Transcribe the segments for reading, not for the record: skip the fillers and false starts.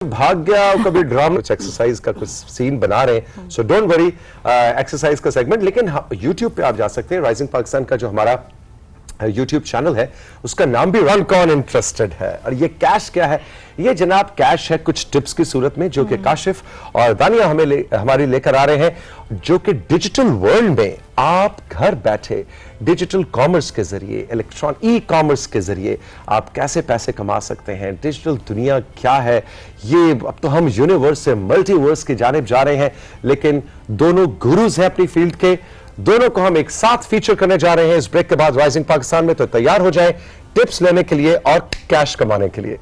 भाग गया कभी ड्रामा कुछ एक्सरसाइज का कुछ सीन बना रहे हैं, सो डोंट वरी एक्सरसाइज का सेगमेंट। लेकिन यूट्यूब पे आप जा सकते हैं, राइजिंग पाकिस्तान का जो हमारा यूट्यूब चैनल है उसका नाम भी वन कॉन इंटरेस्टेड है। और ये कैश क्या है? ये जनाब कैश है कुछ टिप्स की सूरत में जो कि काशिफ और दानिया हमारी लेकर आ रहे हैं, जो कि डिजिटल वर्ल्ड में आप घर बैठे डिजिटल कॉमर्स के जरिए, ई कॉमर्स के जरिए आप कैसे पैसे कमा सकते हैं। डिजिटल दुनिया क्या है ये, अब तो हम यूनिवर्स से मल्टीवर्स की जानिब जा रहे हैं, लेकिन दोनों गुरुज हैं अपनी फील्ड के, दोनों को हम एक साथ फीचर करने जा रहे हैं इस ब्रेक के बाद राइजिंग पाकिस्तान में। तो तैयार हो जाएं टिप्स लेने के लिए और कैश कमाने के लिए।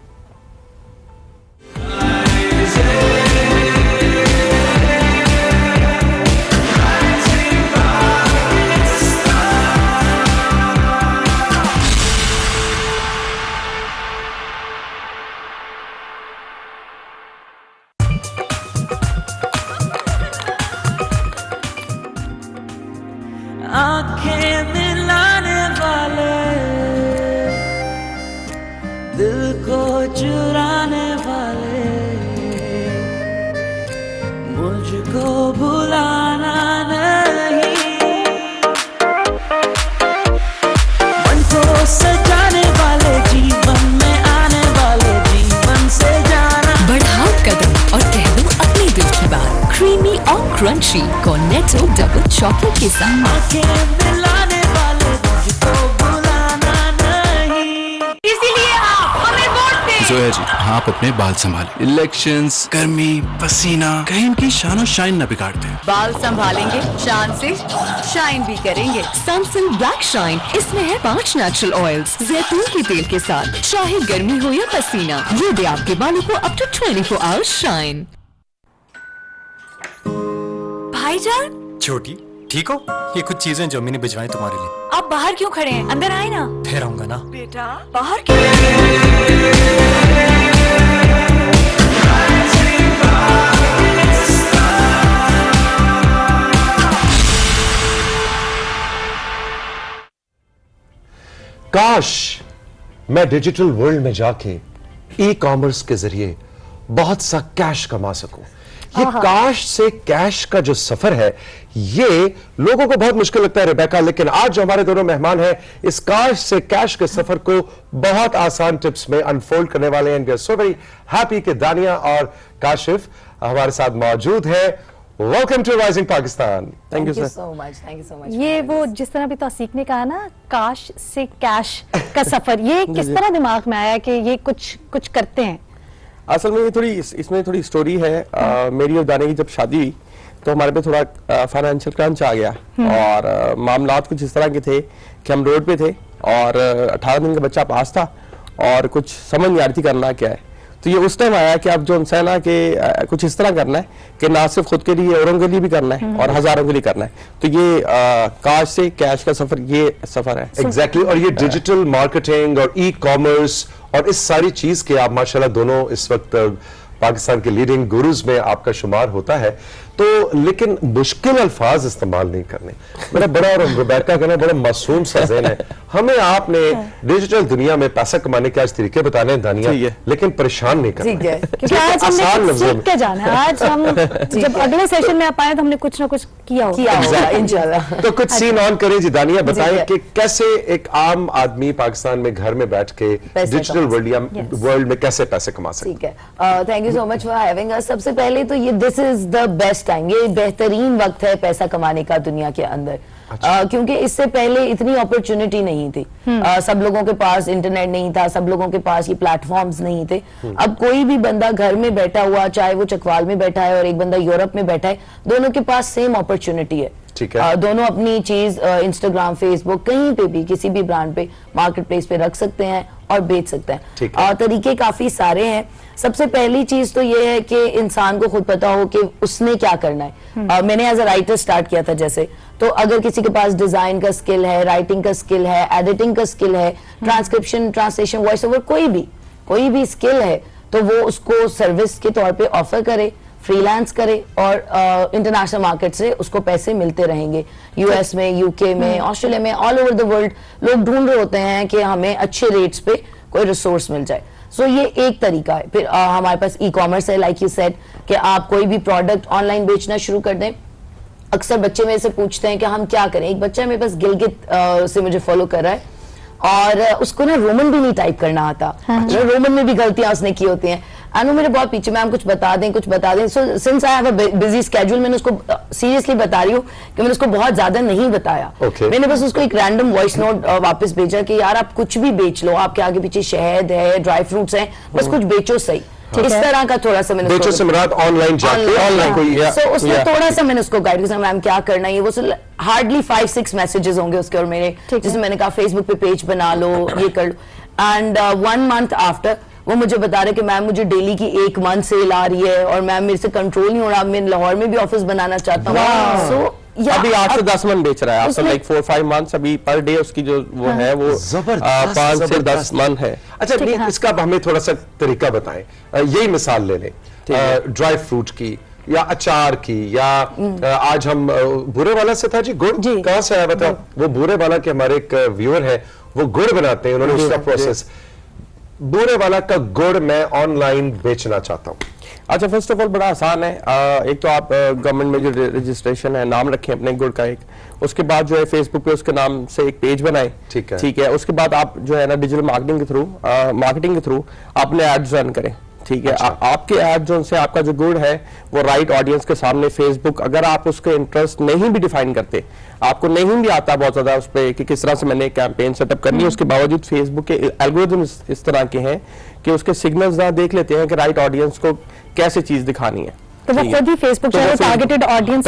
आंखें मिलाने वाले, दिल को चुराने वाले, मुझको भुलाना नहीं, मन को सजाने वाले, जीवन में आने वाले, जीवन से जाना। बढ़ाओ कदम और कह दो अपने दिल की बात, क्रीमी और क्रंची कॉर्नेटो डबल चॉकलेट के साथ। आंखें मिलाने वाले, मुझको भुलाना नहीं, इसीलिए आप हमें वोट दें। जोया जी, आप अपने बाल संभालें। इलेक्शंस, गर्मी, पसीना कहीं इनकी शान और शाइन न बिगाड़ दें। बाल संभालेंगे, शान से शाइन भी करेंगे। सनसिल्क ब्लैक शाइन, इसमें है 5 नेचुरल ऑयल्स जैतून के तेल के साथ। चाहे गर्मी हो या पसीना, ये दे आपके बालों को अप टू 24 आवर्स शाइन। भाईजान, छोटी ठीक हो? ये कुछ चीजें जो मैंने भिजवाई तुम्हारे लिए। आप बाहर क्यों खड़े हैं? अंदर आए ना। फिर आऊंगा ना। बेटा बाहर क्यों? काश मैं डिजिटल वर्ल्ड में जाके ई कॉमर्स के जरिए बहुत सा कैश कमा सकूं। ये काश से कैश का जो सफर है ये लोगों को बहुत मुश्किल लगता है रेबेका, लेकिन आज जो हमारे दोनों मेहमान हैं इस काश से कैश के सफर को बहुत आसान टिप्स में अनफोल्ड करने वाले हैं। We are so very happy कि दानिया और काशिफ हमारे साथ मौजूद है। Welcome to rising Pakistan. Thank you so much, thank you so much. ये वो जिस तरह भी तो सीखने का है ना, काश से कैश का सफर, ये किस तरह दिमाग में आया कि ये कुछ करते हैं? असल में ये इसमें थोड़ी स्टोरी है। मेरी और दाने की जब शादी हुई तो हमारे पे थोड़ा फाइनेंशियल क्रंच आ गया और मामलात कुछ इस तरह के थे कि हम रोड पे थे और 18 दिन का बच्चा पास था और कुछ समझ नहीं आ रही थी करना क्या है। तो ये उस टाइम आया कि अब जो हमसे ना कि कुछ इस तरह करना है कि ना सिर्फ खुद के लिए, औरों के लिए भी करना है और हजारों के लिए करना है। तो ये काश से कैश का सफर, ये सफर है एग्जैक्टली। और ये डिजिटल मार्केटिंग और ई कॉमर्स और इस सारी चीज के आप माशाल्लाह दोनों इस वक्त पाकिस्तान के लीडिंग गुरुज में आपका शुमार होता है। तो लेकिन मुश्किल अल्फाज इस्तेमाल नहीं करने। मेरा बड़ा और रेबेका का बड़ा मासूम सा ज़हन है। हमें आपने डिजिटल दुनिया में पैसा कमाने के आज तरीके बताने हैं दानिया, लेकिन परेशान नहीं करना। ठीक है, क्योंकि आज हमने सीख के जाना है। आज हम जब अगले सेशन में आप आए तो हमने कुछ ना कुछ किया होगा इंशाल्लाह। तो कुछ सीन ऑन करें जी दानिया, बताएं कि कैसे एक आम आदमी पाकिस्तान में घर में बैठ के डिजिटल वर्ल्ड में कैसे पैसे कमा सकते। ठीक है, thank you so much for having अस। सबसे पहले तो ये this is the best time, ये बेहतरीन वक्त है पैसा कमाने का दुनिया के अंदर। क्योंकि इससे पहले इतनी अपॉर्चुनिटी नहीं थी। सब लोगों के पास इंटरनेट नहीं था, सब लोगों के पास ये प्लेटफॉर्म्स नहीं थे। अब कोई भी बंदा घर में बैठा हुआ, चाहे वो चकवाल में बैठा है और एक बंदा यूरोप में बैठा है, दोनों के पास सेम अपॉर्चुनिटी है। दोनों अपनी चीज इंस्टाग्राम, फेसबुक, कहीं पे भी किसी भी ब्रांड पे, मार्केट प्लेस पे रख सकते हैं और बेच सकते हैं। तरीके काफी सारे हैं। सबसे पहली चीज तो ये है कि इंसान को खुद पता हो कि उसने क्या करना है। मैंने एज अ राइटर स्टार्ट किया था जैसे, तो अगर किसी के पास डिजाइन का स्किल है, राइटिंग का स्किल है, एडिटिंग का स्किल है, ट्रांसक्रिप्शन, ट्रांसलेशन, वॉइस ओवर, कोई भी स्किल है तो वो उसको सर्विस के तौर पे ऑफर करे, फ्रीलांस करे और इंटरनेशनल मार्केट से उसको पैसे मिलते रहेंगे। यूएस में, यूके में, ऑस्ट्रेलिया में, ऑल ओवर द वर्ल्ड लोग ढूंढ रहे होते हैं कि हमें अच्छे रेट्स पे कोई रिसोर्स मिल जाए। सो ये एक तरीका है। फिर हमारे पास ई कॉमर्स है, लाइक यू सेड, कि आप कोई भी प्रोडक्ट ऑनलाइन बेचना शुरू कर दें। अक्सर बच्चे मेरे से पूछते हैं कि हम क्या करें। एक बच्चा मेरे पास गिलगित से मुझे फॉलो कर रहा है और उसको ना रोमन भी नहीं टाइप करना आता। रोमन में भी गलतियां उसने की होती हैं। अनु मेरे बहुत पीछे, मैम कुछ बता दें। So since I have a busy schedule, मैंने उसको सीरियसली बता रही हूँ कि मैंने उसको बहुत ज्यादा नहीं बताया। मैंने बस उसको एक रैंडम वॉइस नोट वापस भेजा कि यार आप कुछ भी बेच लो, आपके आगे पीछे शहद है, ड्राई फ्रूट्स हैं, बस कुछ बेचो सही। इस तरह का थोड़ा सा मैंने बेचो से मुराद ऑनलाइन जाके ऑनलाइन कोई सो उसमें थोड़ा सा मैंने उसको गाइड किया, मैम क्या करना है। वो हार्डली 5-6 मैसेजेस होंगे उसके और मेरे, जिसमें मैंने कहा फेसबुक पे पेज बना लो, ये कर लो। एंड 1 month आफ्टर वो मुझे बता रहे कि मैम मुझे डेली की 1 month सेल आ रही है और मैम मेरे से कंट्रोल नहीं हो रहा, मैं लाहौर में भी ऑफिस बनाना चाहता हूँ। सो अभी 8 से 10 मन बेच रहा है आफ्टर लाइक 4-5 months। अभी पर डे उसकी जो वो है वो 5 से 10 मन है। अच्छा, इसका हमें थोड़ा सा तरीका बताएं। यही मिसाल ले लें ड्राई फ्रूट की या अचार की, या आज हम बुरे वाला से था जी, गुड़ कहाँ से आया बता। वो बुरे वाला के हमारे एक व्यूअर है, वो गुड़ बनाते हैं, उन्होंने उसका प्रोसेस, बुरे वाला का गुड़ मैं ऑनलाइन बेचना चाहता हूँ। अच्छा, फर्स्ट ऑफ ऑल बड़ा आसान है। एक तो आप गवर्नमेंट में जो रजिस्ट्रेशन है, नाम रखें अपने गुड़ का एक, उसके बाद जो है फेसबुक पे उसके नाम से एक पेज बनाएं। ठीक है। उसके बाद आप जो है ना डिजिटल मार्केटिंग के थ्रू आपने एड्स रन करें। ठीक है। अच्छा। आपके ऐड जोन से आपका जो गुड है वो राइट ऑडियंस के सामने फेसबुक, अगर आप उसके इंटरेस्ट नहीं भी डिफाइन करते, आपको नहीं भी आता बहुत ज्यादा उस पर कि किस तरह से मैंने कैंपेन सेटअप करनी है, उसके बावजूद फेसबुक के एल्गोरिथम इस तरह के हैं कि उसके सिग्नल्स देख लेते हैं कि राइट ऑडियंस को कैसे चीज दिखानी है, तो वो खुद ही फेसबुक जो है टारगेटेड ऑडियंस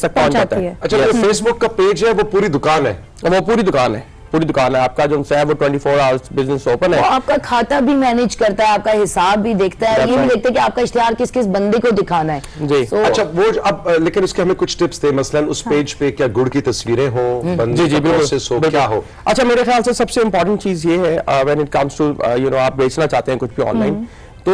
तक पहुंच जाता है। अच्छा, जो फेसबुक का पेज है वो पूरी दुकान है, वो पूरी दुकान है, पूरी दुकान है। आपका जो है वो 24 आवर्स बिजनेस ओपन है। वो आपका खाता भी मैनेज करता है, आपका हिसाब भी देखता है, ये भी देखता है कि आपका इश्तिहार किस किस बंदे को दिखाना है जी। अच्छा, वो अब लेकिन उसके हमें कुछ टिप्स दे, मसलन उस पेज पे क्या गुड़ की तस्वीरें हो, बंदे का प्रोसेस हो, क्या हो? अच्छा, मेरे ख्याल से सबसे इंपॉर्टेंट चीज ये है व्हेन इट कम्स टू आप बेचना चाहते हैं कुछ भी ऑनलाइन, तो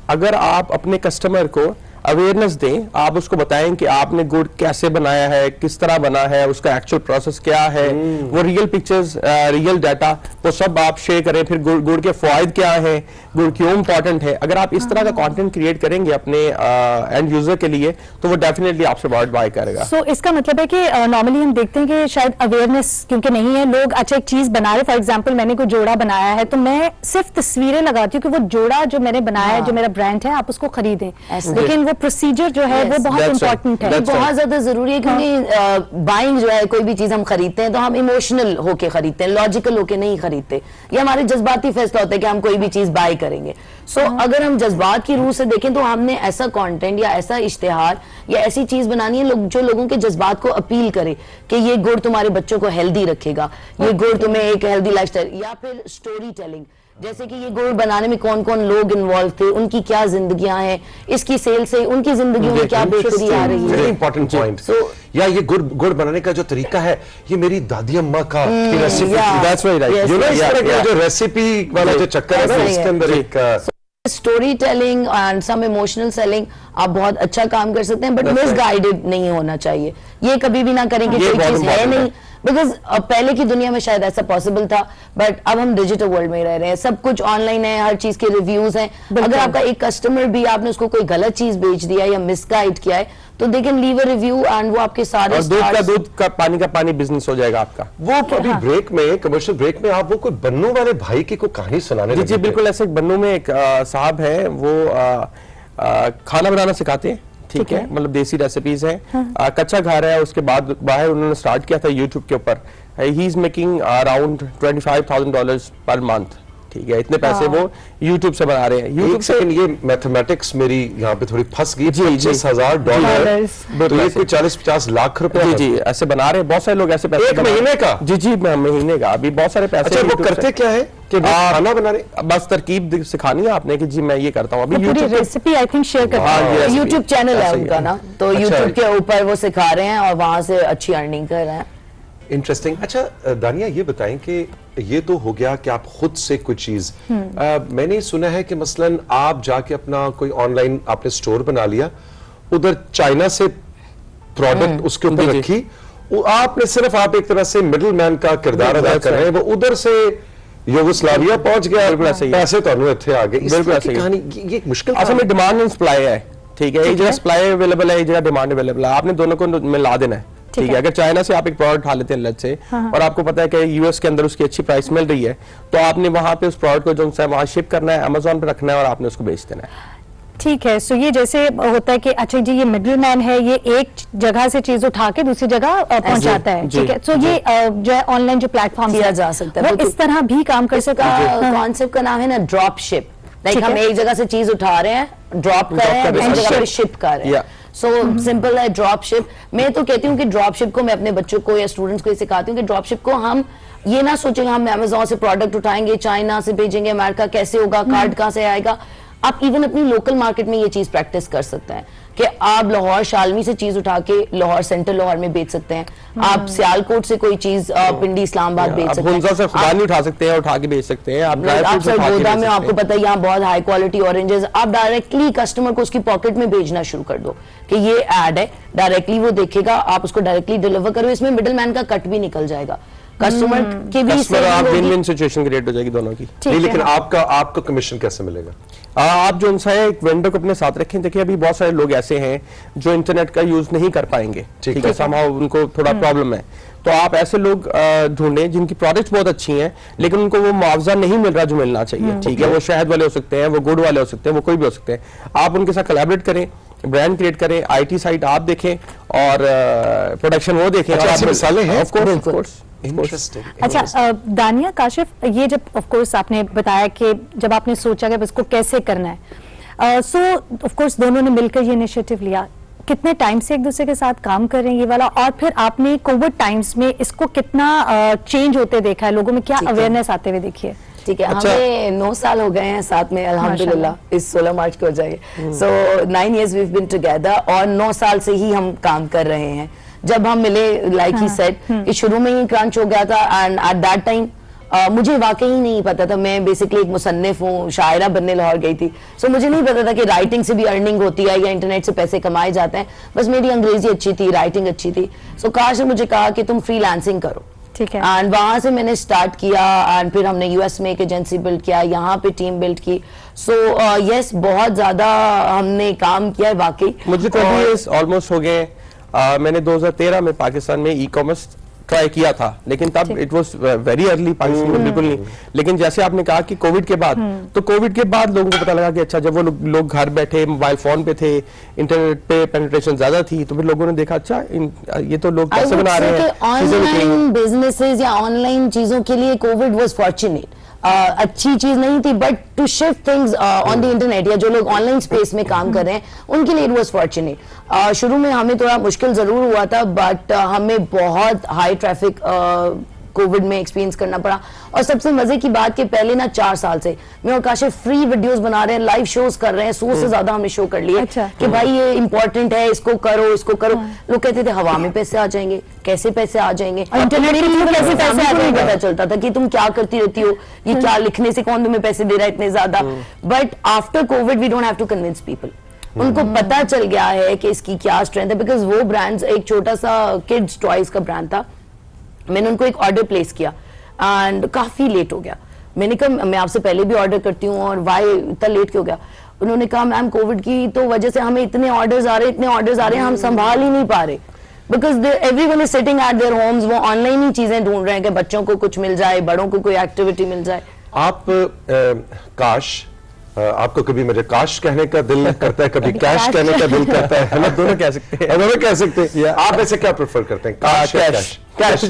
अगर आप अपने कस्टमर को अवेयरनेस दें, आप उसको बताएं कि आपने गुड़ कैसे बनाया है, किस तरह बना है, उसका एक्चुअल प्रोसेस क्या है, वो रियल पिक्चर्स, रियल डाटा, वो सब आप शेयर करें। फिर गुड़ के फायदे क्या है, गुड़ क्यों इंपॉर्टेंट है। अगर आप इस तरह का कंटेंट क्रिएट करेंगे अपने एंड यूजर के लिए, तो वो डेफिनेटली आपसे बहुत बाय करेगा। सो इसका मतलब है कि नॉर्मली हम देखते हैं कि शायद अवेयरनेस क्योंकि नहीं है, लोग अच्छा एक चीज बना रहे, फॉर एग्जाम्पल मैंने कोई जोड़ा बनाया है तो मैं सिर्फ तस्वीरें लगाती हूँ कि वो जोड़ा जो मैंने बनाया है, जो मेरा ब्रांड है, आप उसको खरीदें, लेकिन वो प्रोसीजर जो है वो बहुत इंपॉर्टेंट है, बहुत ज्यादा जरूरी है। क्योंकि बाइंग जो है, कोई भी चीज हम खरीदते हैं तो हम इमोशनल होके खरीदते हैं, लॉजिकल होके नहीं खरीदते। ये हमारे जज्बाती फैसला होता है कि हम कोई भी चीज बाय करेंगे। सो अगर हम जज्बात की रूह से देखें तो हमने ऐसा कंटेंट या ऐसा इश्तिहार या ऐसी चीज बनानी है जो लोगों के जज्बात को अपील करे कि ये गुड़ तुम्हारे बच्चों को हेल्दी रखेगा, ये गुड़ तुम्हें एक हेल्दी लाइफस्टाइल, या फिर स्टोरी टेलिंग, जैसे कि ये गुड़ बनाने में कौन कौन लोग इन्वॉल्व थे, उनकी क्या जिंदगियां हैं, इसकी सेल से उनकी जिंदगियों में क्या बेहतरी आ रही है। Very important point. या ये गुड़ बनाने का जो तरीका है, ये मेरी दादी अम्मा का रेसिपी, जो रेसिपी वाला जो चक्कर है ना, इसके अंदर एक story telling and some emotional selling आप बहुत अच्छा काम कर सकते हैं, बट मिसगाइडेड नहीं होना चाहिए। ये कभी भी ना करें कि कोई चीज है नहीं, बिकॉज पहले की दुनिया में शायद ऐसा पॉसिबल था, बट अब हम डिजिटल वर्ल्ड में रह रहे हैं, सब कुछ ऑनलाइन है, हर चीज के रिव्यूज हैं। अगर आपका एक कस्टमर भी, आपने उसको कोई गलत चीज बेच दिया या मिसगाइड किया है, तो they can leave a review and वो आपके सारे दूध का पानी बिजनेस हो जाएगा आपका। वो अभी ब्रेक में, कमर्शियल ब्रेक में, आप वो कोई बन्नू वाले भाई की कोई कहानी सुनाने जी बिल्कुल। ऐसे बन्नू में एक साहब है, वो खाना बनाना सिखाते हैं, ठीक है, मतलब देसी रेसिपीज हैं। कच्चा घर है, उसके बाद बाहर उन्होंने स्टार्ट किया था यूट्यूब के ऊपर। He is making around $25,000 per month, ठीक है, इतने पैसे वो यूट्यूब से बना रहे हैं। यूट्यूब से ये मैथमेटिक्स मेरी यहाँ पे थोड़ी फंस गई। $25,000 तो ये कोई 40-50 लाख रुपए जी ऐसे बना रहे हैं। बहुत सारे लोग ऐसे पैसे एक महीने का, जी महीने का, अभी बहुत सारे पैसे। अच्छा, वो करते क्या है कि खाना बनाने, बस तरकीब सिखानी है आपने कि जी मैं ये करता हूँ। अभी पूरी रेसिपी आई थिंक शेयर करते हैं, यूट्यूब चैनल है उनका ना, तो यूट्यूब के ऊपर वो सिखा रहे हैं और वहां से अच्छी अर्निंग कर रहे हैं। इंटरेस्टिंग। अच्छा दानिया, ये बताएं कि ये तो हो गया कि आप खुद से कुछ चीज, मैंने सुना है कि मसलन आप जाके अपना कोई ऑनलाइन आपने स्टोर बना लिया, उधर चाइना से प्रोडक्ट उसके ऊपर रखी, आपने सिर्फ, आप एक तरह से मिडल मैन का किरदार अदा कर रहे हैं, वो उधर से यूगोस्लाविया पहुंच गया, बिल्कुल ऐसे ही। पैसे तो इतने आ गए। इस बिल्कुल तरह ऐसे की ही। कहानी ये एक मुश्किल असल में डिमांड एंड सप्लाई है, ठीक है, एक जगह सप्लाई अवेलेबल है, एक जगह डिमांड अवेलेबल है, आपने दोनों को मिला देना है, ठीक है। अगर चाइना से आप एक प्रोडक्ट उठा लेते हैं लज से, और आपको पता है कि यूएस के अंदर उसकी अच्छी प्राइस मिल रही है, तो आपने वहां पे उस प्रोडक्ट को जो है वहां शिप करना है, अमेज़न पे रखना है और आपने उसको बेच देना है। ठीक है, सो ये जैसे होता है कि अच्छा जी ये मिडिल मैन है, ये एक जगह से चीज उठा के दूसरी जगह पहुंचाता है, ठीक है। सो ये जो है ऑनलाइन जो प्लेटफॉर्म किया जा सकता है, वो इस तरह भी काम कर सकता है। कॉन्सेप्ट का नाम है ना ड्रॉप शिप। लाइक ठीक हम है। एक जगह से चीज उठा रहे हैं, ड्रॉप कर रहे हैं, दूसरी जगह पे शिप कर रहे हैं। सो सिंपल है ड्रॉप शिप। मैं तो कहती हूँ कि ड्रॉप शिप को मैं अपने बच्चों को या स्टूडेंट्स को ये सिखाती हूँ कि ड्रॉप शिप को हम ये ना सोचेंगे हम अमेज़न से प्रोडक्ट उठाएंगे, चाइना से भेजेंगे, अमेरिका कैसे होगा, कार्ड कहाँ से आएगा। आप इवन अपनी लोकल मार्केट में ये चीज प्रैक्टिस कर सकते हैं कि आप लाहौर शालमी से चीज उठा के लाहौर सेंटर लाहौर में बेच सकते हैं, आप सियालकोट से कोई चीज पिंडी इस्लामाबाद बेच सकते हैं, से खुदा नहीं उठा सकते हैं, उठा के बेच सकते हैं, आप सरगोदा में आपको पता है यहाँ बहुत हाई क्वालिटी ऑरेंजेस, आप डायरेक्टली कस्टमर को उसकी पॉकेट में भेजना शुरू कर दो कि ये एड है, डायरेक्टली वो देखेगा, आप उसको डायरेक्टली डिलीवर करो, इसमें मिडिल मैन का कट भी निकल जाएगा, कस्टमर के भी विन-विन सिचुएशन क्रिएट हो जाएगी दोनों की। नहीं, लेकिन आपका कमीशन कैसे मिलेगा? आप जो उनसा है एक वेंडर को अपने साथ रखें। देखिए अभी बहुत सारे लोग ऐसे हैं जो इंटरनेट का यूज नहीं कर पाएंगे, ठीक है, somehow उनको थोड़ा प्रॉब्लम है, तो आप ऐसे लोग ढूंढें जिनकी प्रोडक्ट्स बहुत अच्छी हैं लेकिन उनको वो मुआवजा नहीं मिल रहा जो मिलना चाहिए, ठीक है। वो शहद वाले हो सकते हैं, वो गुड़ वाले हो सकते हैं, वो कोई भी हो सकते हैं। आप उनके साथ कोलैबोरेट करें, ब्रांड क्रिएट करें, आईटी साइट आप देखें और प्रोडक्शन वो देखें। अच्छा, ऐसी मिसालें हैं? Of course. अच्छा दानिया, काशिफ, ये जब ऑफ कोर्स आपने बताया कि जब आपने सोचा कि इसको कैसे करना है, सो ऑफ कोर्स दोनों ने मिलकर ये इनिशिएटिव लिया, कितने टाइम से एक दूसरे के साथ काम कर रहे हैं ये वाला, और फिर आपने कोविड टाइम्स में इसको कितना चेंज होते देखा है, लोगों में क्या अवेयरनेस आते हुए देखी है? ठीक है, हमें 9 साल हो गए हैं साथ में अल्हम्दुलिल्लाह, इस 16 मार्च को हो जाएंगे। सो 9 years we've been together और 9 साल से ही हम काम कर रहे हैं। जब हम मिले लाइक ही सेड, शुरू में ही क्रंच हो गया था एंड एट दैट टाइम मुझे वाकई नहीं पता था, मैं बेसिकली एक मुसन्निफ हूँ, शायरा बनने लाहौर गई थी, सो मुझे नहीं पता था कि राइटिंग से भी अर्निंग होती है या इंटरनेट से पैसे कमाए जाते हैं। बस मेरी अंग्रेजी अच्छी थी, राइटिंग अच्छी थी, सो काश ने मुझे कहा कि तुम फ्रीलांसिंग करो, ठीक है, एंड वहां से मैंने स्टार्ट किया एंड फिर हमने यूएस में एक एजेंसी बिल्ड किया, यहाँ पे टीम बिल्ड की। सो यस बहुत ज्यादा हमने काम किया है वाकई। मुझे 20 years ऑलमोस्ट हो गए। मैंने 2013 में पाकिस्तान में ई कॉमर्स ट्राई किया था, लेकिन तब it was very early, Pakistan में बिल्कुल नहीं। लेकिन जैसे आपने कहा कि कोविड के बाद, तो कोविड के बाद लोगों को पता लगा कि अच्छा जब वो लोग घर बैठे मोबाइल फोन पे थे, इंटरनेट पे पेनिट्रेशन ज्यादा थी, तो फिर लोगों ने देखा अच्छा ये तो लोग पैसे बना रहे हैं। ऑनलाइन बिजनेसेस या ऑनलाइन चीजों के लिए कोविड वाज फॉर्चुनेट, अच्छी चीज नहीं थी, but to shift things on the internet या जो लोग ऑनलाइन स्पेस में काम कर रहे हैं उनके लिए इट वाज फॉर्चुनेट। शुरू में हमें थोड़ा मुश्किल जरूर हुआ था, बट हमें बहुत हाई ट्रैफिक कोविड में एक्सपीरियंस करना पड़ा। और सबसे मजे की बात कि पहले ना 4 साल से मैं और काशिफ फ्री वीडियोस बना रहे हैं, लाइव शोज कर रहे हैं, 100 से ज्यादा हमने शो कर लिए। अच्छा। कि भाई ये इंपॉर्टेंट है, इसको करो इसको करो। लोग कहते थे हवा में पैसे आ जाएंगे, कैसे पैसे आ जाएंगे, इंटरनेट के थ्रू कैसे पैसे आ जाएंगे, पता चलता था कि तुम क्या करती रहती हो, ये क्या लिखने से कौन तुम्हें पैसे दे रहा है इतने ज्यादा। But after covid we don't have to convince people, उनको पता चल गया है कि इसकी क्या स्ट्रेंथ है। बिकॉज वो ब्रांड्स, एक छोटा सा किड्स टॉयज का ब्रांड था, मैंने उनको एक ऑर्डर प्लेस किया एंड काफी लेट हो गया। मैंने कहा मैं आपसे पहले भी ऑर्डर करती हूँ और वाई इतना लेट क्यों हो गया? उन्होंने कहा मैम कोविड की तो वजह से हमें इतने ऑर्डर्स आ रहे हैं हम संभाल ही नहीं पा रहे, because everyone is sitting at their homes, वो ऑनलाइन ही चीजें ढूंढ रहे हैं कि बच्चों को कुछ मिल जाए, बड़ों को कोई एक्टिविटी मिल जाए। आप काश, आपको कभी मेरे काश कहने का दिल करता है, कभी कैश कहने का दिल करता है ना? दोनों कह सकते हैं, दोनों कह सकते हैं। आप ऐसे क्या प्रेफर करते हैं, काश या कैश? कैश।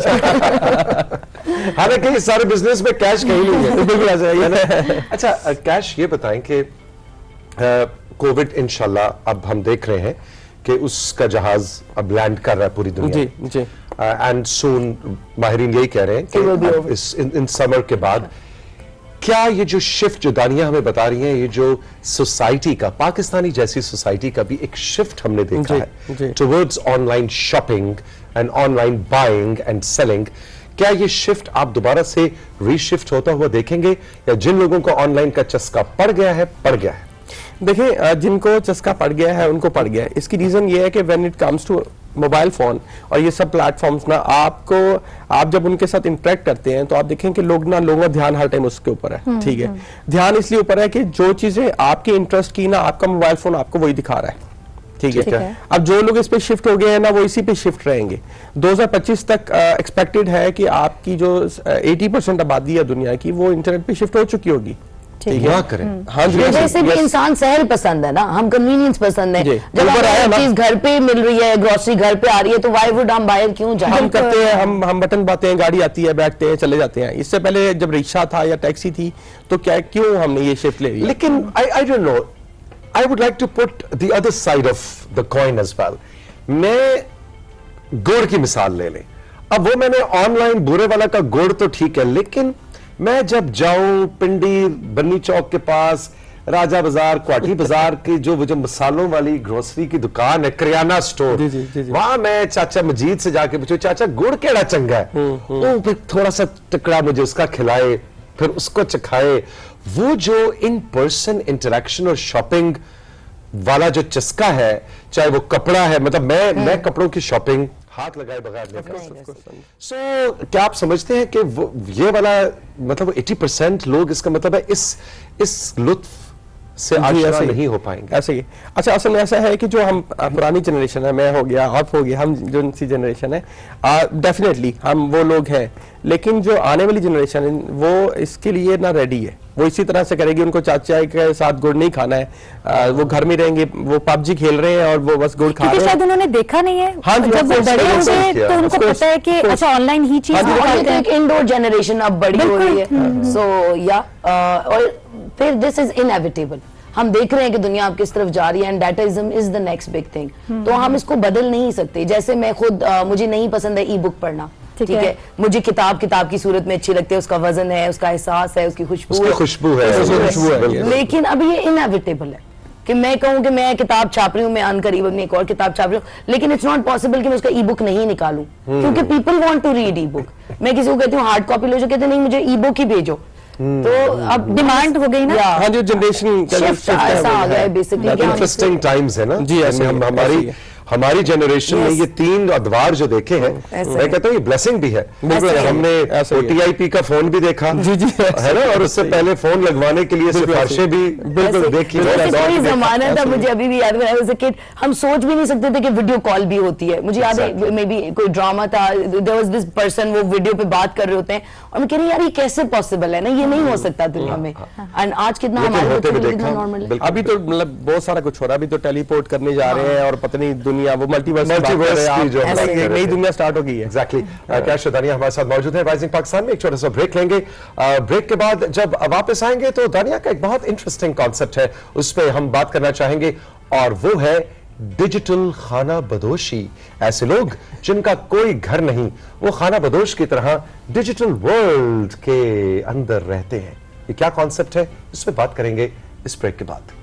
हालांकि इस सारे बिजनेस में कैश कहीं नहीं है, बिल्कुल ऐसा है ना? अच्छा कैश, ये बताएं कि कोविड इंशाल्लाह अब हम देख रहे हैं कि उसका जहाज अब लैंड कर रहा है पूरी दुनिया में, जी, एंड सून माहिरीन यही कह रहे हैं कि इन समर के बाद क्या ये जो शिफ्ट जो दानिया हमें बता रही हैं, ये जो सोसाइटी का, पाकिस्तानी जैसी सोसाइटी का भी एक शिफ्ट हमने देखा है towards online shopping and online buying and selling, क्या ये शिफ्ट आप दोबारा से रीशिफ्ट होता हुआ देखेंगे, या जिन लोगों को ऑनलाइन का चस्का पड़ गया है पड़ गया है? देखिए जिनको चस्का पड़ गया है उनको पड़ गया है। इसकी रीजन ये है कि when it comes to mobile phone और ये सब प्लेटफॉर्म्स ना आप जब उनके साथ इंटरेक्ट करते हैं तो आप देखें कि लोगों का ध्यान हर टाइम उसके ऊपर है, ठीक है। ध्यान इसलिए ऊपर है कि जो चीजें आपके इंटरेस्ट की ना आपका मोबाइल फोन आपको वही दिखा रहा है, ठीक है। अब जो लोग इस पे शिफ्ट हो गए हैं ना वो इसी पे शिफ्ट रहेंगे। 2025 तक एक्सपेक्टेड है कि आपकी जो 80% आबादी है दुनिया की वो इंटरनेट पे शिफ्ट हो चुकी होगी, ठीक है। हाँ जी, वैसे भी इंसान सहल पसंद है ना, हम कन्वीनियंस पसंद है। जब हमें चीज घर पे मिल रही है, ग्रोसरी घर पे आ रही है, तो वाई वुड हम बाहर क्यों जाए? हम करते हैं, हम बटन दबाते हैं, गाड़ी आती है, बैठते हैं, चले जाते हैं। इससे पहले जब रिक्शा था या टैक्सी थी तो क्यों हमने ये शिफ्ट ले लिया? लेकिन I don't know, I would like to put the other side of the coin as well. मैं गुड़ की मिसाल ले लें। अब वो मैंने ऑनलाइन बुरे वाला का गुड़ तो ठीक है, लेकिन मैं जब जाऊं पिंडी बन्नी चौक के पास, राजा बाजार, क्वाटी बाजार की जो मसालों वाली ग्रोसरी की दुकान है, किराना स्टोर, वहां मैं चाचा मजीद से जाके पूछूं, चाचा गुड़ केड़ा चंगा है? वो फिर थोड़ा सा टुकड़ा मुझे उसका खिलाए, फिर उसको चखाए। वो जो इन पर्सन इंटरेक्शन और शॉपिंग वाला जो चस्का है, चाहे वो कपड़ा है, मतलब मैं कपड़ों की शॉपिंग हाथ लगाए बगैर नहीं कर सकता। सो क्या आप समझते हैं कि वो ये वाला मतलब 80% लोग, इसका मतलब है इस लुत्फ से आशना नहीं हो पाएंगे? ऐसे ही। अच्छा, असल में ऐसा है कि जो हम पुरानी जनरेशन है, मैं हो गया, आप हो गया, हम जो सी जनरेशन है, डेफिनेटली हम वो लोग हैं, लेकिन जो आने वाली जनरेशन है वो इसके लिए ना रेडी है। वो इसी तरह से करेगी, उनको चाचा के साथ गुड़ नहीं खाना है, वो घर में रहेंगे, वो पबजी खेल रहे हैं और वो बस गुड़ खा रहे हैं। शायद उन्होंने देखा नहीं है। हाँ जी, जब वो बड़े होंगे तो उनको पता है कि अच्छा ऑनलाइन ही चीज एक इंडोर जनरेशन अब बड़ी हो रही है। सो या और फिर दिस इज इनएविटेबल। हम देख रहे हैं कि दुनिया अब किस तरफ जा रही है, and dataism is the next big thing. तो हम इसको बदल नहीं सकते। जैसे मैं खुद मुझे नहीं पसंद है ई बुक पढ़ना, ठीक है। मुझे किताब की सूरत में अच्छी लगती है, उसका वजन है, उसका एहसास है, उसकी खुशबू है। लेकिन अब ये इनएविटेबल है कि मैं कहूं कि मैं किताब छाप रही हूँ, मैं अनकरीब अपनी एक और किताब छाप रही हूँ, लेकिन इट्स नॉट पॉसिबल कि मैं उसका ई बुक नहीं निकालूं, क्योंकि people want to read e book. मैं किसी को कहती हूँ हार्ड कॉपी लो, जो कहते नहीं मुझे ई बुक ही भेजो। तो अब डिमांड हो गई ना। हाँ, जो जनरेशन ऐसा आ गया है बेसिकली। इंटरेस्टिंग टाइम्स है ना जी। हमारी जनरेशन में ये 3 अदवार जो देखे हैं, मैं कहता हूँ ये ब्लेसिंग भी है। हमने OTIP का फोन भी देखा, है ना, और उससे पहले फोन लगवाने के लिए सिफारिशें भी बिल्कुल देखी। कोई जमाना था, मुझे अभी भी याद है, हम सोच भी नहीं सकते थे कि वीडियो कॉल भी होती है। मुझे याद है मे बी कोई ड्रामा था, देयर वाज दिस पर्सन, वो वीडियो पे बात कर रहे होते हैं और मैं कह रही यार ये कैसे पॉसिबल है ना, ये नहीं हो सकता दुनिया में। एंड आज कितना हमारे लिए नॉर्मल है। अभी तो मतलब बहुत सारा कुछ हो रहा है। अभी तो टेलीपोर्ट करने जा रहे हैं और पता नहीं दुनिया, वो मल्टीवर्स की जो नई दुनिया स्टार्ट हो गई है। एग्जैक्टली। कैश दानिया हमारे साथ मौजूद है राइजिंग पाकिस्तान में। एक छोटा सा ब्रेक लेंगे। ब्रेक के बाद जब वापस आएंगे तो दानिया का एक बहुत इंटरेस्टिंग कॉन्सेप्ट है, उस पर हम बात करना चाहेंगे, और वो है डिजिटल खाना बदोशी। ऐसे लोग जिनका कोई घर नहीं, वो खाना बदोश की तरह डिजिटल वर्ल्ड के अंदर रहते हैं। ये क्या कॉन्सेप्ट है, इस पर बात करेंगे इस ब्रेक के बाद।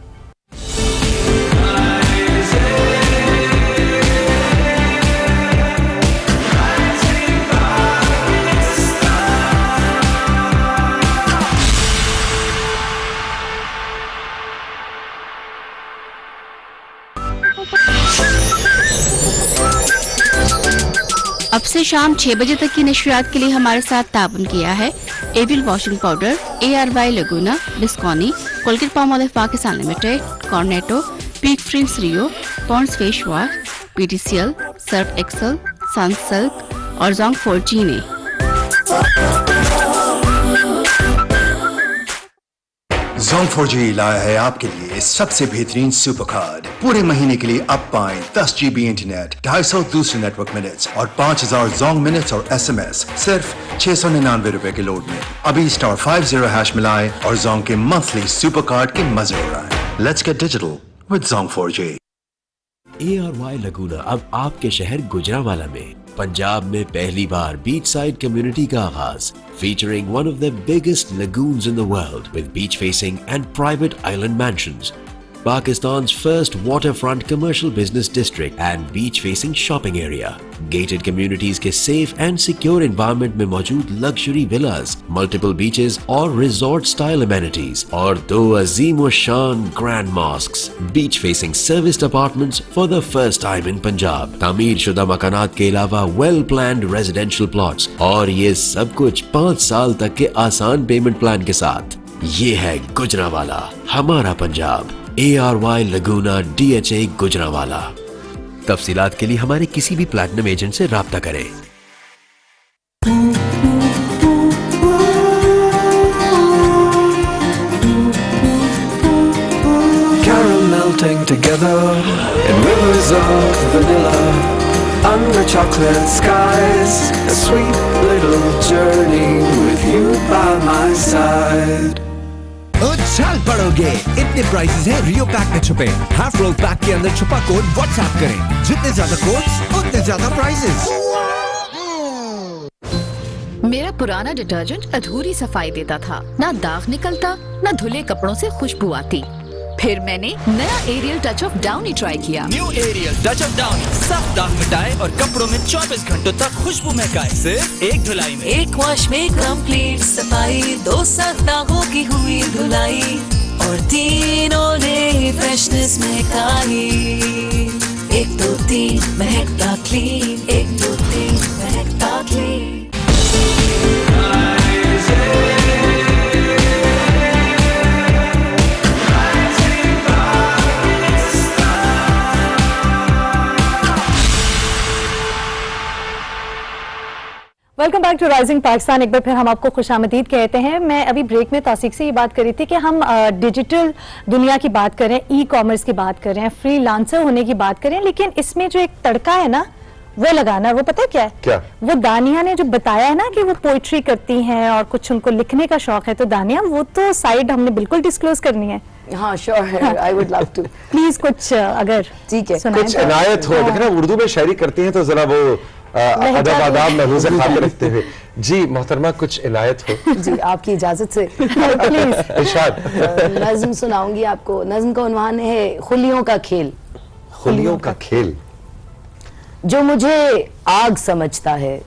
अब से शाम 6 बजे तक की नशरियात के लिए हमारे साथ ताबन किया है एविल वॉशिंग पाउडर, ARY लगूना, डिस्कॉनी, Colgate Palmolive Pakistan limited, Cornetto, Peek Freans Rio, Pond's face wash, PTCL, Surf Excel, Sunsilk और जोंग 4G ने। जोंग 4G लाया है आपके लिए सबसे बेहतरीन सुपर कार्ड। पूरे महीने के लिए अब पाएं 10 GB इंटरनेट, 250 दूसरे नेटवर्क मिनट्स और 5000 जोंग मिनट्स और SMS सिर्फ 699 रुपए के लोड में। अभी *50# मिलाएं और जोंग के मंथली सुपर कार्ड के मजे उड़ाएं। Let's get digital with Zong 4G। ARY लगूना अब आपके शहर गुजरावाला में पंजाब में पहली बार बीच साइड कम्युनिटी का आगाज, featuring one of the biggest lagoons in the world with beach facing and private island mansions. Pakistan's first waterfront commercial business district and beach-facing shopping area. Gated communities के safe and secure environment में मौजूद luxury villas, multiple beaches और resort style amenities और 2 अजीम व शान grand mosques. Beach-facing serviced apartments for the first time in Punjab. तामीर शुदा मकानात के अलावा well-planned residential plots और ये सब कुछ 5 साल तक के आसान पेमेंट प्लान के साथ। ये है गुजरावाला, हमारा पंजाब। ARY लगूना DHA Gujranwala. तफसीलात के लिए हमारे किसी भी प्लैटिनम एजेंट से राब्ता करें। Caramel melting together in rivers of vanilla under chocolate skies, a sweet little journey with you by my side. उछाल पड़ोगे, इतने प्राइसेस हैं रियो पैक में छुपे। हाफ रोल पैक के अंदर छुपा कोड व्हाट्सएप करें, जितने ज्यादा कोड्स उतने ज्यादा प्राइसेस। मेरा पुराना डिटर्जेंट अधूरी सफाई देता था, ना दाग निकलता, ना धुले कपड़ों से खुशबू आती। फिर मैंने नया Ariel touch of Downy try किया। New Ariel touch of Downy सब दाग मिटाए और कपड़ों में 24 घंटों तक खुशबू महकाए, सिर्फ एक धुलाई में। एक वॉश में कंप्लीट सफाई, 2 साथ दागों की हुई धुलाई और तीनों ने फ्रेशनेस महकाई। 1 2 3 महकता क्लीन, 1 2 3 महकता clean. Welcome back to rising Pakistan. एक बार फिर हम आपको खुशामदीद कहते हैं। मैं अभी ब्रेक में तौसीक से ये बात कर रही थी कि हम डिजिटल दुनिया की बात करें, ई कॉमर्स की बात करें, फ्रीलांसर होने की बात करें, लेकिन इसमें जो एक तड़का है ना वो लगाना, वो पता है क्या है? क्या? वो दानिया ने जो बताया है ना कि वो पोइट्री करती हैं और कुछ उनको लिखने का शौक है, तो दानिया वो तो साइड हमने बिल्कुल डिस्क्लोज करनी है। हाँ sure, I would love to. Please कुछ अगर ठीक है कुछ इनायत हो। देखना उर्दू में शायरी करती हैं तो जरा वो अदब आदाब महफूज खाते रखते हुए। जी मोहतरमा कुछ इनायत हो। जी आपकी इजाजत से इरशाद। नज्म सुनाऊंगी आपको। नज्म का उन्वान है खुलियों का खेल। खुलियों का खेल। जो मुझे आग समझता है,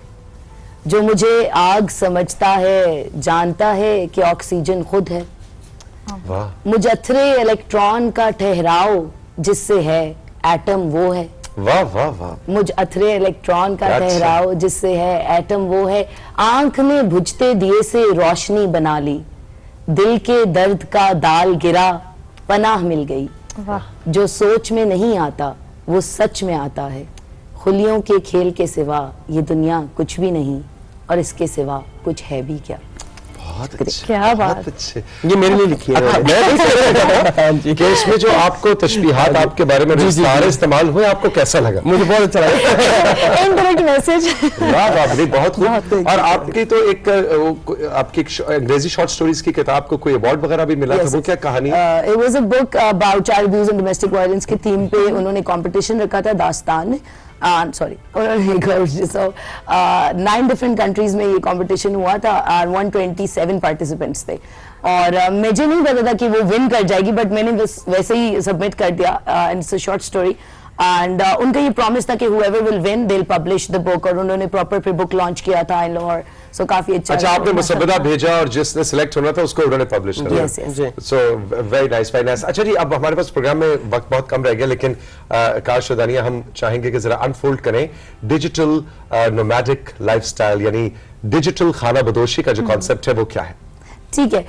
जो मुझे आग समझता है, जानता है कि ऑक्सीजन खुद है। वाह। मुजथरे इलेक्ट्रॉन का ठहराव जिससे है एटम वो है। वाह वाह वाह। मुजथरे इलेक्ट्रॉन का ठहराव जिससे है एटम वो है। आंख में बुझते दिए से रोशनी बना ली, दिल के दर्द का दाल गिरा, पनाह मिल गई। वाह। जो सोच में नहीं आता वो सच में आता है। खुलियों के खेल के सिवा ये दुनिया कुछ भी नहीं, और इसके सिवा कुछ है भी क्या। बहुत अच्छे, क्या बात। बहुत अच्छे। ये मेरे लिए लिखी है कि इसमें जो आपको तशबीहात आपके बारे में सारे इस्तेमाल हुए, आपको कैसा लगा? मुझे बहुत अच्छा लगा। Indirect message. वाह वाह, बहुत खूब। और आपकी तो एक आपकी अंग्रेजी शॉर्ट स्टोरीज की किताब को कोई अवार्ड वगैरह भी मिला था, वो क्या कहानी? It was a book about child abuse and domestic violence की थीम पे उन्होंने कंपटीशन रखा था दास्तान। सॉरी, 9 डिफरेंट कंट्रीज में ये कंपटीशन हुआ था और 127 पार्टिसिपेंट्स थे। और मुझे नहीं पता था कि वो विन कर जाएगी, बट मैंने बस वैसे ही सबमिट कर दिया। And it's a short story and उनका ये प्रॉमिस था कि whoever will win they'll publish the book, और उन्होंने प्रॉपर फिर बुक लॉन्च किया था इन लाहौर। सो काफी अच्छा आपने मुसब्बदा भेजा और जिसने सिलेक्ट होना था उसको उन्होंने पब्लिश कर दिया। So very nice, very nice. अच्छा जी, अब हमारे पास प्रोग्राम में वक्त बहुत कम रह गया, लेकिन काश दानिया हम चाहेंगे कि जरा अनफोल्ड करें डिजिटल नोमैडिक लाइफस्टाइल, यानी डिजिटल खाना बदोशी का जो कॉन्सेप्ट है वो क्या है? ठीक है,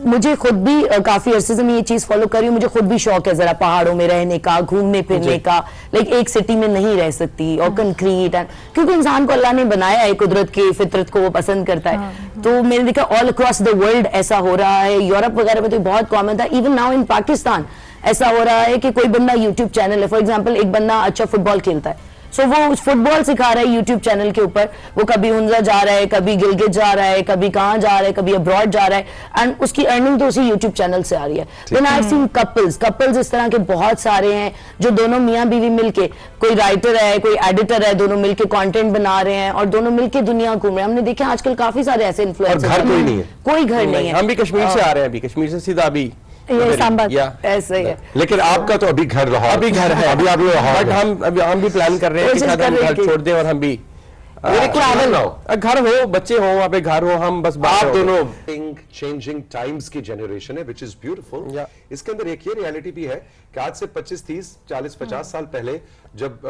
मुझे खुद भी काफी अरसे से मैं ये चीज फॉलो कर रही हूँ। मुझे खुद भी शौक है जरा पहाड़ों में रहने का, घूमने फिरने का। लाइक एक सिटी में नहीं रह सकती और कंक्रीट, क्योंकि इंसान को अल्लाह ने बनाया है, कुदरत की फितरत को वो पसंद करता है। तो मैंने देखा ऑल अक्रॉस द वर्ल्ड ऐसा हो रहा है। यूरोप वगैरह में तो बहुत कॉमन था। इवन नाउ इन पाकिस्तान ऐसा हो रहा है कि कोई बंदा यूट्यूब चैनल है, फॉर एग्जाम्पल एक बंदा अच्छा फुटबॉल खेलता है, सो वो फुटबॉल सिखा रहा है यूट्यूब चैनल के ऊपर। वो कभी हुंजा जा रहा है, कभी गिलगित जा रहा है, कभी कहाँ जा रहा है, कभी अब्रॉड जा रहा है, एंड उसकी अर्निंग तो उसी यूट्यूब चैनल से आ रही है। Then I have seen couples इस तरह के बहुत सारे हैं जो दोनों मियाँ बीवी मिलके, कोई राइटर है, कोई एडिटर है, दोनों मिलके कंटेंट बना रहे हैं और दोनों मिलके दुनिया घूम रहे हैं। हमने देखा आजकल काफी सारे ऐसे इन्फ्लुएंसर्स। घर कोई नहीं है, कोई घर नहीं है। हम भी कश्मीर से आ रहे हैं, अभी कश्मीर से सीधा अभी ये सांबर ऐसे ही है। लेकिन आपका तो अभी घर रहा, अभी घर है, अभी आप लोग बट हम भी प्लान कर रहे हैं कि शायद हम घर छोड़ दें और हम भी घर हो, बच्चे हो, वहाँ पे घर हो, हम बस आप दोनों चेंजिंग टाइम्स की जनरेशन है, विच इज ब्यूटीफुल। इसके अंदर एक ये रियलिटी भी है कि आज से 25, 30, 40, 50 साल पहले जब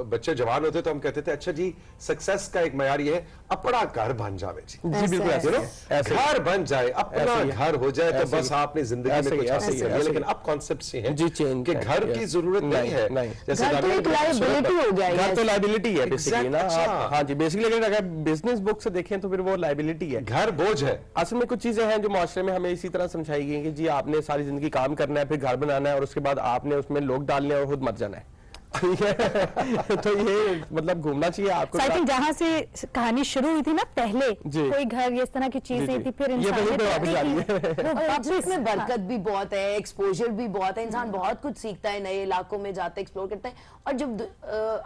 बच्चे जवान होते तो हम कहते थे अच्छा जी सक्सेस का एक मयार ये है अपना घर बन जावे जी, बिल्कुल ऐसे घर बन जाए, अपना घर हो जाए तो बस आपने जिंदगी में कुछ हासिल कर लिया। लेकिन अब कॉन्सेप्ट हैं जी चेंज कि घर की जरूरत नहीं है, जैसे घर तो एक लायबिलिटी हो गया है, घर तो लायबिलिटी है बेसिकली ना। हाँ जी, बेसिकली अगर बिजनेस बुक से देखें तो फिर वो लायबिलिटी है, घर बोझ है। असल में कुछ चीजें हैं जो माशरे में हमें इसी तरह समझाई गई कि जी आपने सारी जिंदगी काम करना है, फिर घर बनाना है और उसके बाद आपने उसमें लोग डालने और खुद मर जाना है। ठीक है तो ये मतलब घूमना चाहिए आपको। आई थिंक जहाँ से कहानी शुरू हुई थी ना पहले, कोई घर इस तरह की चीज नहीं थी, फिर इसमें बरकत भी बहुत है, एक्सपोजर भी बहुत है, इंसान बहुत कुछ सीखता है, नए इलाकों में जाता है, एक्सप्लोर करता है, और जब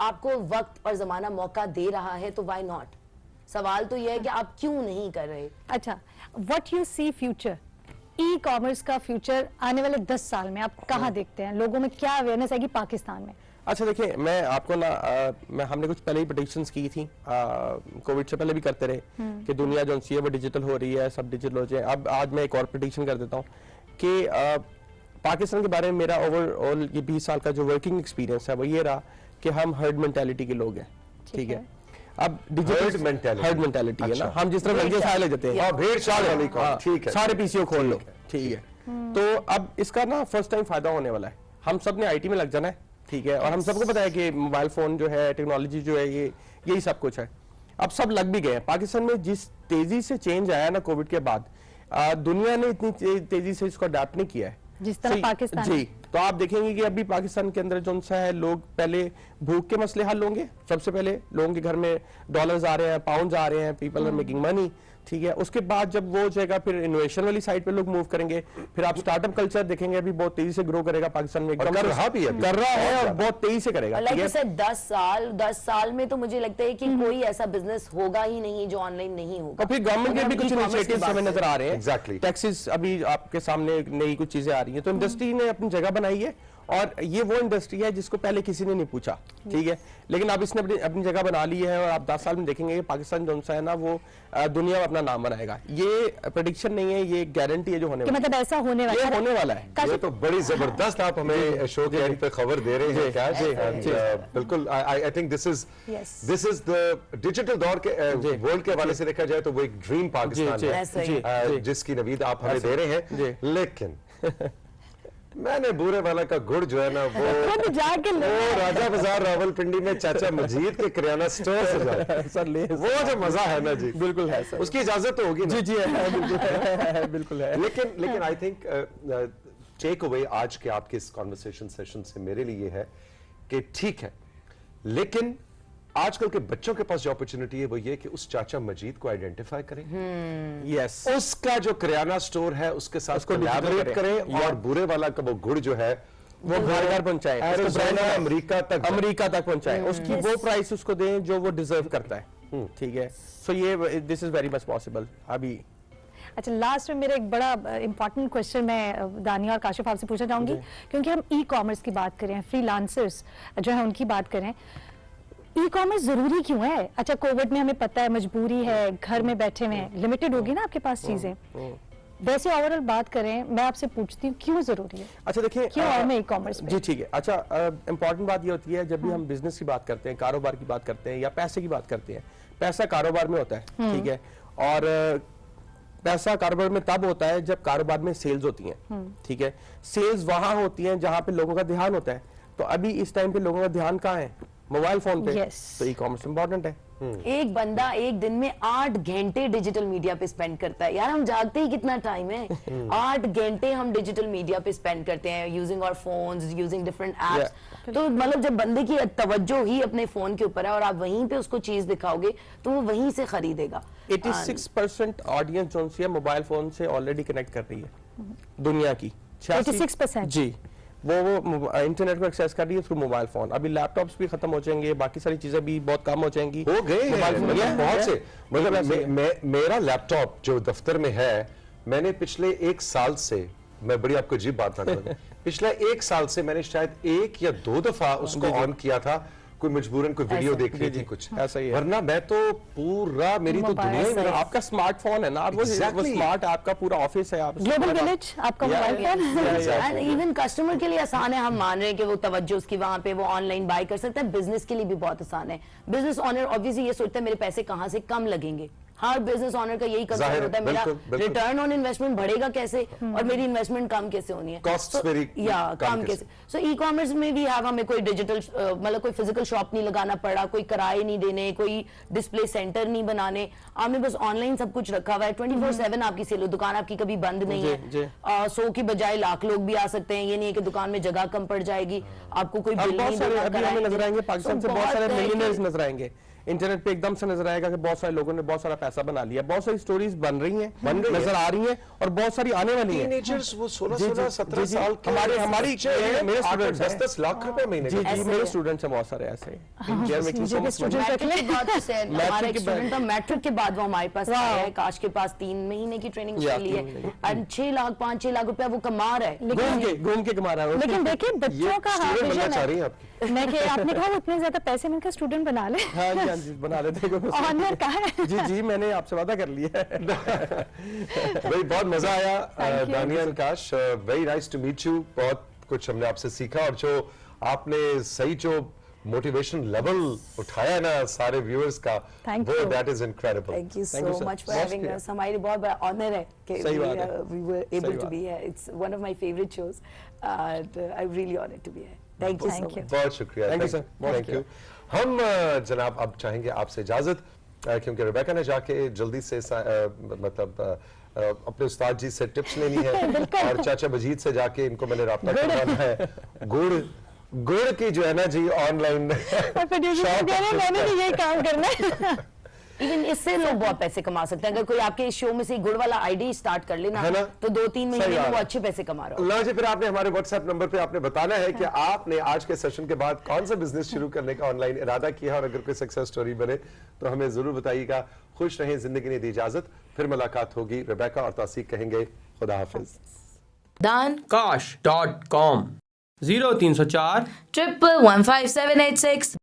आपको वक्त और जमाना मौका दे रहा है तो व्हाई नॉट। सवाल तो यह है कि आप क्यों नहीं कर रहे। अच्छा, what you see future, e commerce का फ्यूचर आने वाले 10 साल में आप कहाँ देखते हैं? लोगों में क्या अवेयरनेस आएगी पाकिस्तान में? अच्छा देखिए, मैं आपको ना हमने कुछ पहले ही प्रेडिक्शंस की थी, कोविड से पहले भी करते रहे कि दुनिया जो सी है वो डिजिटल हो रही है, सब डिजिटल हो जाए। अब आज मैं एक और प्रेडिक्शन कर देता हूँ कि पाकिस्तान के बारे में मेरा ओवरऑल ये 20 साल का जो वर्किंग एक्सपीरियंस है वो ये रहा कि हम हर्ड मेंटालिटी के लोग हैं। ठीक है, अब डिजिटल हर्ड मेंटालिटी है ना, हम जिस तरह लड़के सारे ले जाते हैं, भेड़ चाल वाली को, ठीक है, सारे पीसीओ खोल लो, ठीक है। तो अब इसका ना फर्स्ट टाइम फायदा होने वाला है, हम सब ने आईटी में लग जाना है, ठीक है, और हम सबको पता है कि मोबाइल फोन जो है, टेक्नोलॉजी जो है, ये यही सब कुछ है। अब सब लग भी गए हैं। पाकिस्तान में जिस तेजी से चेंज आया ना कोविड के बाद, दुनिया ने इतनी तेजी से इसको अडैप्ट नहीं किया है जिस तरह पाकिस्तान जी। तो आप देखेंगे कि अभी पाकिस्तान के अंदर जो सा है, लोग पहले भूख के मसले हल होंगे, सबसे पहले लोगों के घर में डॉलर्स आ रहे हैं, पाउंड्स आ रहे हैं, पीपल आर मेकिंग मनी, ठीक है। उसके बाद जब वो जाएगा फिर इनोवेशन वाली साइड पे लोग मूव करेंगे, फिर आप स्टार्टअप कल्चर देखेंगे, अभी बहुत तेजी से ग्रो करेगा पाकिस्तान में, कर रहा है और बहुत तेजी से करेगा। लाइक 10 साल में तो मुझे लगता है कि कोई ऐसा बिजनेस होगा ही नहीं जो ऑनलाइन नहीं होगा। और फिर गवर्नमेंट के भी कुछ इनिशिएटिव्स हमें नजर आ रहे हैं, एग्जैक्टली, टैक्सेस अभी आपके सामने नई कुछ चीजें आ रही हैं, तो इंडस्ट्री ने अपनी जगह बनाई है, और ये वो इंडस्ट्री है जिसको पहले किसी ने नहीं पूछा, ठीक है, लेकिन अब इसने अपनी जगह बना ली है, और आप 10 साल में देखेंगे कि पाकिस्तान जो सा है ना वो दुनिया में अपना नाम बनाएगा। ये प्रेडिक्शन नहीं है, ये गारंटी है जो होने वाला है, मतलब ऐसा होने वाला है, होने वाला है। ये तो बड़ी जबरदस्त आप हमें शो के एंड पे खबर दे रहे हैं क्या जी? बिल्कुल, I think this is the digital दौर के वर्ल्ड के हवाले से देखा जाए तो वो एक ड्रीम पाकिस्तान है जिसकी नवीद आप हमें दे रहे हैं। लेकिन मैंने बुरे वाला का गुड़ जो है ना वो जाके वो राजा बाजार रावलपिंडी में चाचा मजीद के किराना स्टोर से जाए सर, ले वो जो मजा है ना जी, बिल्कुल है सर, उसकी इजाजत तो होगी जी है, बिल्कुल है, बिल्कुल है। लेकिन आई थिंक टेक अवे आज के आपके इस कॉन्वर्सेशन सेशन से मेरे लिए है कि ठीक है, लेकिन आजकल के बच्चों के पास जो अपॉर्चुनिटी है वो ये कि उस चाचा मजीद को आइडेंटिफाई करें, यस, उसका जो किराना स्टोर है उसके साथ कोलैबोरेट करें, और बुरे वाला का वो गुड़ जो है वो घर घर पहुंचाए, अमेरिका तक पहुंचाए, उसकी वो प्राइस उसको दें जो वो डिजर्व करता है, ठीक है। सो ये this is very much possible अभी। अच्छा, लास्ट में मेरा एक बड़ा इंपॉर्टेंट क्वेश्चन मैं दानिया और काशिफ आपसे पूछना चाहूंगी, क्योंकि हम ई कॉमर्स की बात करें, फ्रीलांसर्स जो है उनकी बात करें, ई कॉमर्स जरूरी क्यों है? अच्छा, कोविड में हमें पता है मजबूरी है, घर में बैठे हुए हैं, लिमिटेड होगी ना आपके पास चीजें, वैसे ओवरऑल बात करें, मैं आपसे पूछती हूँ क्यों जरूरी है? अच्छा देखिए, क्यों और में ई कॉमर्स जी ठीक है। अच्छा, इंपॉर्टेंट बात ये होती है जब भी हम बिजनेस की बात करते हैं, कारोबार की बात करते हैं, या पैसे की बात करते हैं, पैसा कारोबार में होता है, ठीक है, और पैसा कारोबार में तब होता है जब कारोबार में सेल्स होती हैं, ठीक है। सेल्स वहां होती हैं जहां पे लोगों का ध्यान होता है, तो अभी इस टाइम पे लोगों का ध्यान कहाँ है? मोबाइल फोन पे, तो ई कॉमर्स इंपॉर्टेंट है। एक बंदा एक दिन में 8 घंटे डिजिटल मीडिया पे स्पेंड करता है, यार हम जागते ही कितना टाइम है, 8 घंटे हम डिजिटल मीडिया पे स्पेंड करते हैं, using our phones, using different apps. तो मतलब जब बंदे की तवज्जो ही अपने फोन के ऊपर है और आप वहीं पे उसको चीज दिखाओगे तो वो वहीं से खरीदेगा। 86% ऑडियंस जो है मोबाइल फोन से ऑलरेडी कनेक्ट कर रही है दुनिया की, 86% जी, वो इंटरनेट को एक्सेस कर रही है थ्रू मोबाइल फोन। अभी लैपटॉप्स भी खत्म हो जाएंगे, बाकी सारी चीजें भी बहुत कम हो जाएंगी, हो गए बहुत से। मतलब मेरा लैपटॉप जो दफ्तर में है, मैंने पिछले 1 साल से मैं बड़ी आपको अजीब बात ना करूं, पिछला 1 साल से मैंने शायद 1 या 2 दफा उसको ऑन किया था, कोई मजबूरन कोई वीडियो देख रही थी कुछ, ऐसा ही है। वरना मैं तो पूरा मेरी तो दुनिया ही मेरा आपका स्मार्टफोन है ना, वो स्मार्ट आपका पूरा ऑफिस है, आप ग्लोबल विलेज आपका mobile phone. And even customer के लिए आसान है, हम मान रहे हैं कि वो तवज्जो उसकी वहां पे वो ऑनलाइन बाय कर सकता है। बिजनेस के लिए भी बहुत आसान है। बिजनेस ऑनर ऑब्वियसली ये सोचता है मेरे पैसे कहां से कम लगेंगे। हर बिजनेस ऑनर का यही कंसर्न होता है, मेरा रिटर्न ऑन इन्वेस्टमेंट बढ़ेगा कैसे और मेरी इन्वेस्टमेंट कम कैसे होनी है, कॉस्ट्स मेरी कम कैसे। सो ई कॉमर्स में भी हैव, हमें कोई डिजिटल मतलब कोई फिजिकल शॉप नहीं लगाना पड़ा, कोई किराए नहीं देने, कोई डिस्प्ले सेंटर नहीं बनाने, आपने बस ऑनलाइन सब कुछ रखा हुआ है। 24/7 आपकी सेल, दुकान आपकी कभी बंद नहीं है। 100 की बजाय लाख लोग भी आ सकते हैं, ये नहीं है कि दुकान में जगह कम पड़ जाएगी, आपको कोई बिल नहीं देना। हमें नजर आएंगे पाकिस्तान से बहुत सारे मिलियनेयर्स नजर आएंगे, इंटरनेट पे एकदम से नजर आएगा कि बहुत सारे लोगों ने बहुत सारा पैसा बना लिया, बहुत सारी स्टोरीज बन रही हैं, नजर आ रही हैं और बहुत सारी आने वाली हैं। टीनेजर्स वो 16-17 17 साल के हमारी मेरे स्टूडेंट्स 10-10 लाख रुपए महीने जी जी मेरे स्टूडेंट्स हैं बहुत सारे ऐसे। मैट्रिक के बाद वो हमारे पास आया है, काश के पास 3 महीने की ट्रेनिंग चली है एंड 6 लाख 5-6 लाख रुपया वो कमा रहा है, घूम के कमा रहा है। लेकिन देखिए बच्चों का आपने कहा इतने ज्यादा पैसे मिलकर स्टूडेंट बना ले। हाँ जी बना लेते हैं। ऑनर कहाँ है? जी मैंने आपसे वादा कर लिया है। भाई बहुत मजा आया दानिया एंड काश, very nice to meet you. बहुत कुछ हमने आपसे सीखा और जो आपने सही जो मोटिवेशन लेवल उठाया ना सारे व्यूअर्स का, वो that is incredible. Thank you so much for having us. हमारे लिए बहुत बड़ा ऑनर है कि we were able to be here. It's one of my favourite shows and I am really honoured to be here. Thank you so much. बहुत शुक्रिया। Thank you sir. Thank you. हम जनाब अब चाहेंगे आपसे इजाजत, क्योंकि रेबेका ने जाके जल्दी से मतलब अपने उस्ताद जी से टिप्स लेनी है और चाचा मजीद से जाके इनको मैंने राब्ता करवाना है। गुड़ की जो है ना जी ऑनलाइन मैंने भी यही काम करना है। इवन इससे लोग बहुत पैसे कमा सकते हैं। अगर कोई आपके इस शो में से गुड़ वाला आईडी स्टार्ट कर लेना है तो 2-3 महीने में वो अच्छे पैसे कमा रहा है। लो जी, फिर आपने हमारे व्हाट्सएप नंबर पे आपने बताना है कि आपने आज के सेशन के बाद कौन सा बिजनेस शुरू करने का ऑनलाइन इरादा किया और अगर कोई सक्सेस स्टोरी बने तो हमें जरूर बताइएगा। खुश रहें, जिंदगी ने दी इजाजत। फिर मुलाकात होगी। रेबेका और तौसीक कहेंगे खुदा हाफिज। dankash.com 0304 1115786